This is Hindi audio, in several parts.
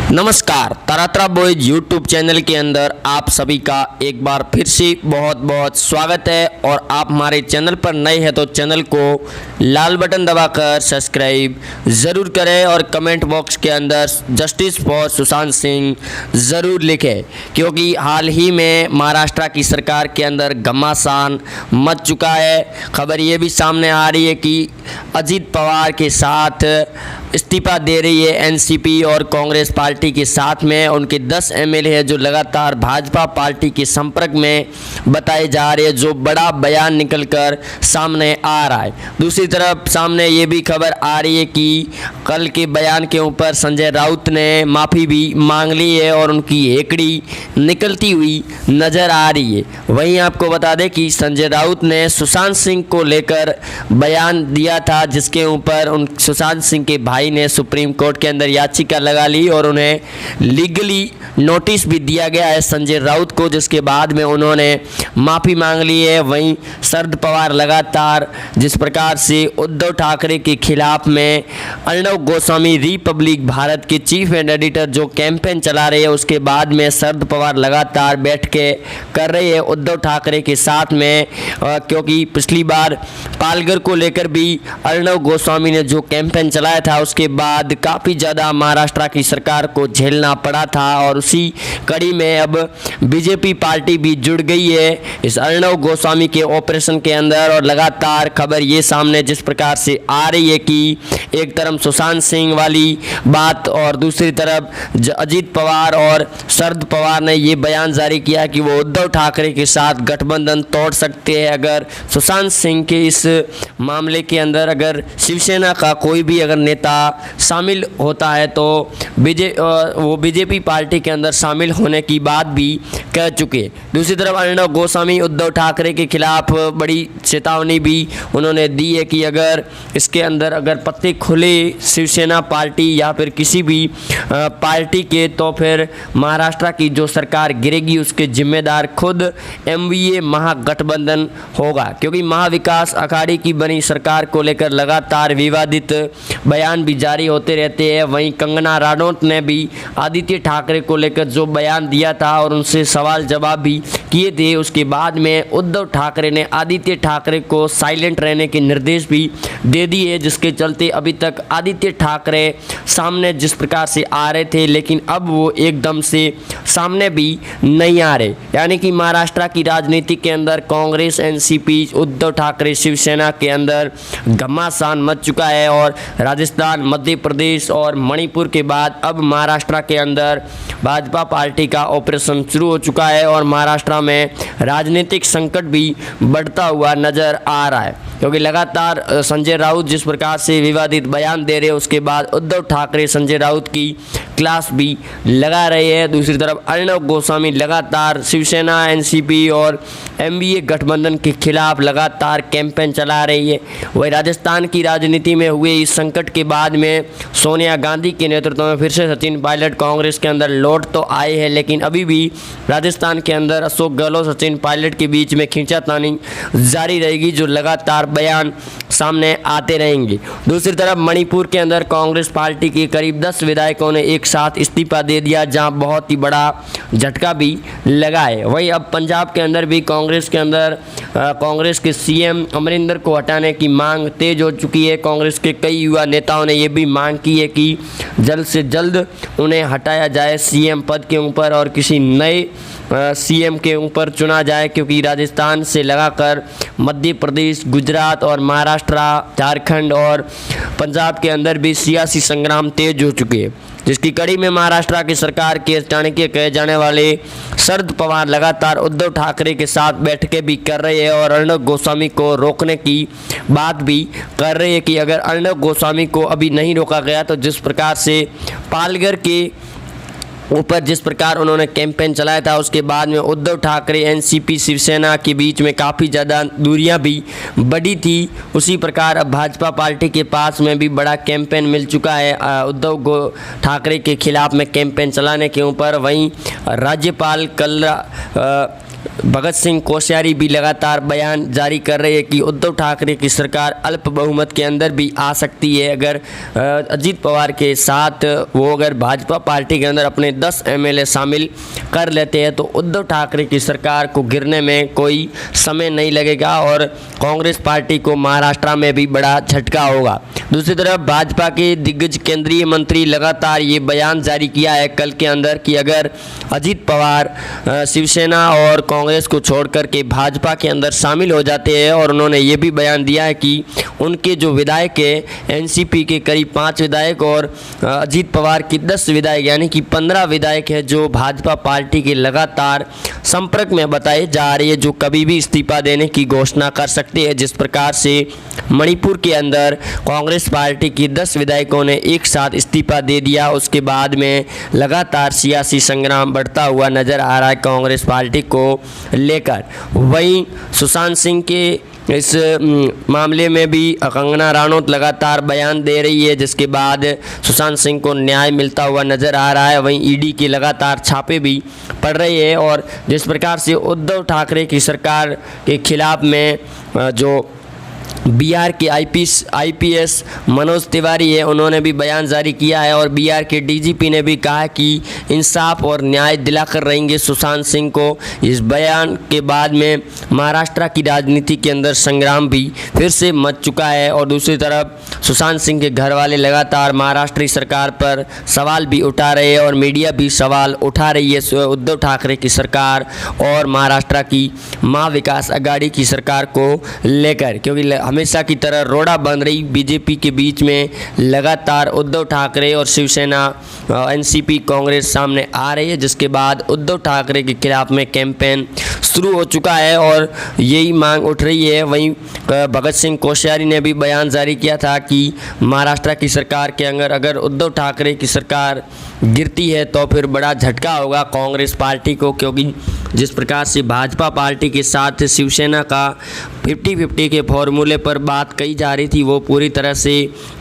नमस्कार, तरातरा बॉयज यूट्यूब चैनल के अंदर आप सभी का एक बार फिर से बहुत बहुत स्वागत है। और आप हमारे चैनल पर नए हैं तो चैनल को लाल बटन दबाकर सब्सक्राइब ज़रूर करें और कमेंट बॉक्स के अंदर जस्टिस फॉर सुशांत सिंह ज़रूर लिखें, क्योंकि हाल ही में महाराष्ट्र की सरकार के अंदर घमासान मच चुका है। खबर ये भी सामने आ रही है कि अजित पवार के साथ इस्तीफा दे रही है एनसीपी और कांग्रेस पार्टी के साथ में उनके 10 एमएलए हैं जो लगातार भाजपा पार्टी के संपर्क में बताए जा रहे हैं, जो बड़ा बयान निकलकर सामने आ रहा है। दूसरी तरफ सामने ये भी खबर आ रही है कि कल के बयान के ऊपर संजय राउत ने माफ़ी भी मांग ली है और उनकी हेकड़ी निकलती हुई नज़र आ रही है। वहीं आपको बता दें कि संजय राउत ने सुशांत सिंह को लेकर बयान दिया था, जिसके ऊपर उन सुशांत सिंह के भाई ने सुप्रीम कोर्ट के अंदर याचिका लगा ली और उन्हें लीगली नोटिस भी दिया गया है संजय राउत को, जिसके बाद में उन्होंने माफ़ी मांग ली है। वहीं शरद पवार लगातार जिस प्रकार से उद्धव ठाकरे के खिलाफ में अर्णव गोस्वामी रिपब्लिक भारत के चीफ एंड एडिटर जो कैंपेन चला रहे हैं, उसके बाद में शरद पवार लगातार बैठ के कर रहे हैं उद्धव ठाकरे के साथ में, क्योंकि पिछली बार पालघर को लेकर भी अर्णव गोस्वामी ने जो कैंपेन चलाया था उसके बाद काफ़ी ज़्यादा महाराष्ट्र की सरकार को झेलना पड़ा था। और उसी कड़ी में अब बीजेपी पार्टी भी जुड़ गई है इस अर्णव गोस्वामी के ऑपरेशन के अंदर। और लगातार खबर ये सामने जिस प्रकार से आ रही है कि एक तरफ सुशांत सिंह वाली बात और दूसरी तरफ अजित पवार और शरद पवार ने ये बयान जारी किया कि वो उद्धव ठाकरे के साथ गठबंधन तोड़ सकते हैं अगर सुशांत सिंह के इस मामले के अंदर अगर शिवसेना का कोई भी अगर नेता शामिल होता है तो वो बीजेपी पार्टी के अंदर शामिल होने की बात भी कह चुके। दूसरी तरफ अर्णव गोस्वामी उद्धव ठाकरे के खिलाफ बड़ी चेतावनी भी उन्होंने दी है कि अगर इसके अंदर अगर पत्ते खुले शिवसेना पार्टी या फिर किसी भी पार्टी के, तो फिर महाराष्ट्र की जो सरकार गिरेगी उसके जिम्मेदार खुद एमवीए महागठबंधन होगा, क्योंकि महाविकास अघाड़ी की बनी सरकार को लेकर लगातार विवादित बयान भी जारी होते रहते हैं। वहीं कंगना राणौत ने भी आदित्य ठाकरे को लेकर जो बयान दिया था और उनसे सवाल जवाब भी किए थे, उसके बाद में उद्धव ठाकरे ने आदित्य ठाकरे को साइलेंट रहने के निर्देश भी दे दिए, जिसके चलते अभी तक आदित्य ठाकरे सामने जिस प्रकार से आ रहे थे लेकिन अब वो एकदम से सामने भी नहीं आ रहे। यानी कि महाराष्ट्र की राजनीति के अंदर कांग्रेस एनसीपी उद्धव ठाकरे शिवसेना के अंदर घमासान मच चुका है और राजस्थान मध्य प्रदेश और मणिपुर के बाद अब महाराष्ट्र के अंदर भाजपा पार्टी का ऑपरेशन शुरू हो चुका है और महाराष्ट्र में राजनीतिक संकट भी बढ़ता हुआ नजर आ रहा है, क्योंकि लगातार संजय राउत जिस प्रकार से विवादित बयान दे रहे हैं उसके बाद उद्धव ठाकरे संजय राउत की क्लास भी लगा रहे हैं। दूसरी तरफ अर्णव गोस्वामी लगातार शिवसेना एनसीपी और एमवीए गठबंधन के खिलाफ लगातार कैंपेन चला रही है। वही राजस्थान की राजनीति में हुए इस संकट के बाद में सोनिया गांधी के नेतृत्व में फिर से सचिन पायलट कांग्रेस के अंदर लौट तो आए हैं, लेकिन अभी भी राजस्थान के अंदर अशोक गहलोत सचिन पायलट के बीच में खींचातानी जारी रहेगी, जो लगातार बयान सामने आते रहेंगे। दूसरी तरफ मणिपुर के अंदर कांग्रेस पार्टी के करीब 10 विधायकों ने एक साथ इस्तीफा दे दिया, जहां बहुत ही बड़ा झटका भी लगा है। वहीं अब पंजाब के अंदर भी कांग्रेस के अंदर कांग्रेस के सीएम अमरिंदर को हटाने की मांग तेज हो चुकी है। कांग्रेस के कई युवा नेताओं ने यह भी मांग की है कि जल्द से जल्द उन्हें हटाया जाए सीएम पद के ऊपर और किसी नए सीएम के ऊपर चुना जाए, क्योंकि राजस्थान से लगाकर मध्य प्रदेश, गुजरात और महाराष्ट्र, झारखंड और पंजाब के अंदर भी सियासी संग्राम तेज हो चुके हैं, जिसकी कड़ी में महाराष्ट्र की सरकार के चाणक्य कहे जाने वाले शरद पवार लगातार उद्धव ठाकरे के साथ बैठकें भी कर रहे हैं और अर्णव गोस्वामी को रोकने की बात भी कर रहे हैं कि अगर अर्णव गोस्वामी को अभी नहीं रोका गया तो जिस प्रकार से पालघर के ऊपर जिस प्रकार उन्होंने कैंपेन चलाया था उसके बाद में उद्धव ठाकरे एनसीपी शिवसेना के बीच में काफ़ी ज़्यादा दूरियां भी बढ़ी थी, उसी प्रकार अब भाजपा पार्टी के पास में भी बड़ा कैंपेन मिल चुका है उद्धव ठाकरे के खिलाफ में कैंपेन चलाने के ऊपर। वहीं राज्यपाल भगत सिंह कोश्यारी भी लगातार बयान जारी कर रहे हैं कि उद्धव ठाकरे की सरकार अल्प बहुमत के अंदर भी आ सकती है। अगर अजीत पवार के साथ वो अगर भाजपा पार्टी के अंदर अपने 10 एमएलए शामिल कर लेते हैं तो उद्धव ठाकरे की सरकार को गिरने में कोई समय नहीं लगेगा और कांग्रेस पार्टी को महाराष्ट्र में भी बड़ा झटका होगा। दूसरी तरफ भाजपा के दिग्गज केंद्रीय मंत्री लगातार ये बयान जारी किया है कल के अंदर कि अगर अजीत पवार शिवसेना और कांग्रेस को छोड़कर के भाजपा के अंदर शामिल हो जाते हैं, और उन्होंने ये भी बयान दिया है कि उनके जो विधायक है एनसीपी के करीब 5 विधायक और अजीत पवार की 10 विधायक यानी कि 15 विधायक है जो भाजपा पार्टी के लगातार संपर्क में बताए जा रही है, जो कभी भी इस्तीफा देने की घोषणा कर सकते हैं। जिस प्रकार से मणिपुर के अंदर कांग्रेस पार्टी की 10 विधायकों ने एक साथ इस्तीफा दे दिया, उसके बाद में लगातार सियासी संग्राम बढ़ता हुआ नजर आ रहा है कांग्रेस पार्टी को लेकर। वहीं सुशांत सिंह के इस मामले में भी कंगना रनौत लगातार बयान दे रही है, जिसके बाद सुशांत सिंह को न्याय मिलता हुआ नज़र आ रहा है। वहीं ईडी के लगातार छापे भी पड़ रहे हैं और जिस प्रकार से उद्धव ठाकरे की सरकार के खिलाफ में जो बिहार के आईपीएस मनोज तिवारी है उन्होंने भी बयान जारी किया है और बिहार के डीजीपी ने भी कहा कि इंसाफ और न्याय दिलाकर रहेंगे सुशांत सिंह को। इस बयान के बाद में महाराष्ट्र की राजनीति के अंदर संग्राम भी फिर से मच चुका है और दूसरी तरफ सुशांत सिंह के घर वाले लगातार महाराष्ट्र सरकार पर सवाल भी उठा रहे हैं और मीडिया भी सवाल उठा रही है उद्धव ठाकरे की सरकार और महाराष्ट्र की महाविकास आघाड़ी की सरकार को लेकर, क्योंकि हमेशा की तरह रोड़ा बन रही बीजेपी के बीच में लगातार उद्धव ठाकरे और शिवसेना एनसीपी कांग्रेस सामने आ रही है, जिसके बाद उद्धव ठाकरे के खिलाफ में कैंपेन शुरू हो चुका है और यही मांग उठ रही है। वहीं भगत सिंह कोश्यारी ने भी बयान जारी किया था कि महाराष्ट्र की सरकार के अंदर अगर उद्धव ठाकरे की सरकार गिरती है तो फिर बड़ा झटका होगा कांग्रेस पार्टी को, क्योंकि जिस प्रकार से भाजपा पार्टी के साथ शिवसेना का 50-50 के फॉर्मूले पर बात कही जा रही थी वो पूरी तरह से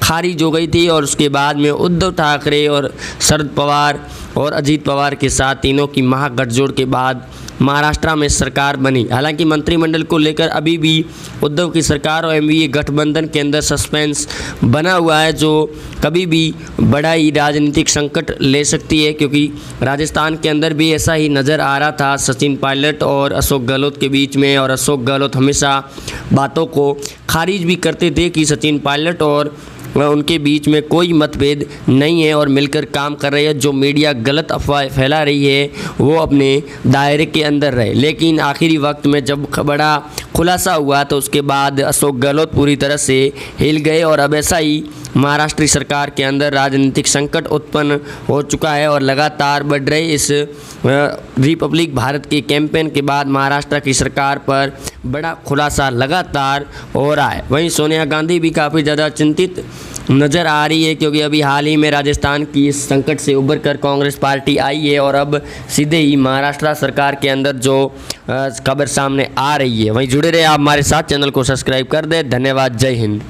खारिज हो गई थी और उसके बाद में उद्धव ठाकरे और शरद पवार और अजीत पवार के साथ तीनों की महागठजोड़ के बाद महाराष्ट्र में सरकार बनी। हालांकि मंत्रिमंडल को लेकर अभी भी उद्धव की सरकार और एनडीए गठबंधन के अंदर सस्पेंस बना हुआ है, जो कभी भी बड़ा ही राजनीतिक संकट ले सकती है, क्योंकि राजस्थान के अंदर भी ऐसा ही नज़र आ रहा था सचिन पायलट और अशोक गहलोत के बीच में, और अशोक गहलोत हमेशा बातों को खारिज भी करते थे कि सचिन पायलट और उनके बीच में कोई मतभेद नहीं है और मिलकर काम कर रहे हैं। जो मीडिया गलत अफवाह फैला रही है वो अपने दायरे के अंदर रहे, लेकिन आखिरी वक्त में जब बड़ा खुलासा हुआ तो उसके बाद अशोक गहलोत पूरी तरह से हिल गए और अब ऐसा ही महाराष्ट्र सरकार के अंदर राजनीतिक संकट उत्पन्न हो चुका है और लगातार बढ़ रहे इस रिपब्लिक भारत के कैंपेन के बाद महाराष्ट्र की सरकार पर बड़ा खुलासा लगातार हो रहा है। वहीं सोनिया गांधी भी काफ़ी ज़्यादा चिंतित नज़र आ रही है, क्योंकि अभी हाल ही में राजस्थान की इस संकट से उभर कर कांग्रेस पार्टी आई है और अब सीधे ही महाराष्ट्र सरकार के अंदर जो खबर सामने आ रही है। वहीं जुड़े रहे आप हमारे साथ, चैनल को सब्सक्राइब कर दें। धन्यवाद। जय हिंद।